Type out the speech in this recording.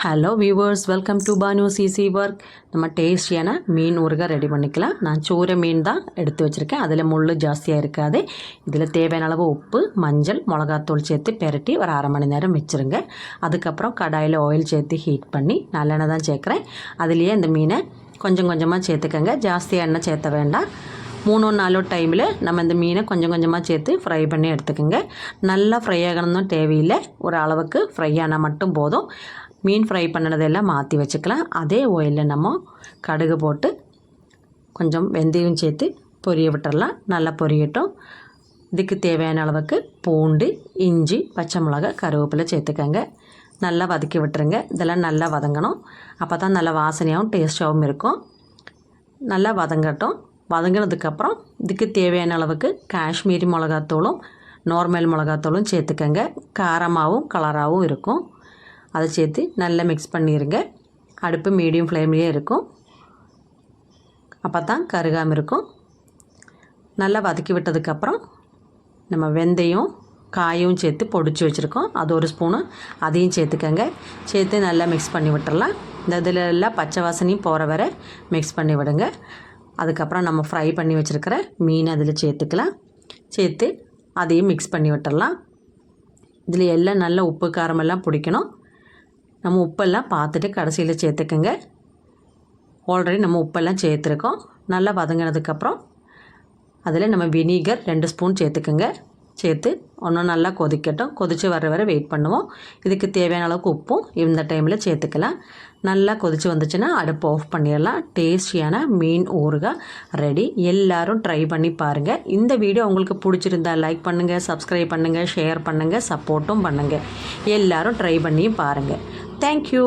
Hello viewers, welcome to Bhanu CC work. நம்ம டேஸ்டியான மீன் ஊறுகாய் ரெடி பண்ணிக்கலாம். நான் சூரை மீன் தான் எடுத்து வச்சுருக்கேன். அதில் முள் ஜாஸ்தியாக இருக்காது. இதில் தேவையான அளவு உப்பு, மஞ்சள், மிளகாத்தூள் சேர்த்து பெரட்டி ஒரு அரை மணி நேரம் வச்சுருங்க. அதுக்கப்புறம் கடாயில் ஆயில் சேர்த்து ஹீட் பண்ணி நல்லெண்ணெய் தான் சேர்க்குறேன். அதுலேயே இந்த மீனை கொஞ்சம் கொஞ்சமாக சேர்த்துக்கங்க. ஜாஸ்தியாக எண்ணெய் சேர்த்த வேண்டாம். 3-4 டைமில் நம்ம இந்த மீனை கொஞ்சம் கொஞ்சமாக சேர்த்து ஃப்ரை பண்ணி எடுத்துக்கோங்க. நல்லா ஃப்ரை ஆகணும்னு தேவையில்லை, ஒரு அளவுக்கு ஃப்ரை ஆனால் மட்டும் போதும். மீன் ஃப்ரை பண்ணினதெல்லாம் மாற்றி வச்சுக்கலாம். அதே ஆயிலில் நம்ம கடுகு போட்டு கொஞ்சம் வெந்தயம் சேர்த்து பொரிய விட்டுடலாம். நல்லா பொரியட்டும். இதுக்கு தேவையான அளவுக்கு பூண்டு, இஞ்சி, பச்சை மிளகாய், கருவேப்பிலை சேர்த்துக்கங்க. நல்லா வதக்கி விட்டுருங்க. இதெல்லாம் நல்லா வதங்கணும். அப்போ தான் நல்லா வாசனையாகவும் டேஸ்ட்டாகவும் இருக்கும். நல்லா வதங்கட்டும். வதங்கினதுக்கப்புறம் இதுக்கு தேவையான அளவுக்கு காஷ்மீரி மிளகாத்தூளும் நார்மல் மிளகாத்தூளும் சேர்த்துக்கங்க. காரமாகவும் கலராகவும் இருக்கும். அதை சேர்த்து நல்லா மிக்ஸ் பண்ணிடுங்க. அடுப்பு மீடியம் ஃப்ளேம்லேயே இருக்கும். அப்போ தான் கருகாமல் இருக்கும். நல்லா வதக்கி விட்டதுக்கப்புறம் நம்ம வெந்தயம், காயும் சேர்த்து பொடிச்சு வச்சுருக்கோம். அது ஒரு ஸ்பூனு, அதையும் சேர்த்துக்கங்க. சேர்த்து நல்லா மிக்ஸ் பண்ணி விட்டுடலாம். இந்த இதில் எல்லாம் பச்சை வாசனையும் போகிற வரை மிக்ஸ் பண்ணி விடுங்க. அதுக்கப்புறம் நம்ம ஃப்ரை பண்ணி வச்சுருக்கிற மீன் அதில் சேர்த்துக்கலாம். சேர்த்து அதையும் மிக்ஸ் பண்ணி விட்டுடலாம். இதில் எல்லாம் நல்ல உப்பு காரமெல்லாம் பிடிக்கணும். நம்ம உப்பெல்லாம் பார்த்துட்டு கடைசியில் சேர்த்துக்கோங்க. ஆல்ரெடி நம்ம உப்பெல்லாம் சேர்த்துருக்கோம். நல்லா வதங்கினதுக்கப்புறம் அதில் நம்ம வினிகர் 2 ஸ்பூன் சேர்த்துக்கோங்க. சேர்த்து ஒன்றும் நல்லா கொதிக்கட்டும். கொதித்து வர வரை வெயிட் பண்ணுவோம். இதுக்கு தேவையான அளவுக்கு உப்பும் இந்த டைமில் சேர்த்துக்கலாம். நல்லா கொதித்து வந்துச்சுன்னா அடுப்பு ஆஃப் பண்ணிடலாம். டேஸ்டியான மீன் ஊறுகாய் ரெடி. எல்லோரும் ட்ரை பண்ணி பாருங்கள். இந்த வீடியோ உங்களுக்கு பிடிச்சிருந்தா லைக் பண்ணுங்கள், சப்ஸ்கிரைப் பண்ணுங்கள், ஷேர் பண்ணுங்கள், சப்போர்ட்டும் பண்ணுங்கள். எல்லோரும் ட்ரை பண்ணியும் பாருங்கள். தேங்க்யூ.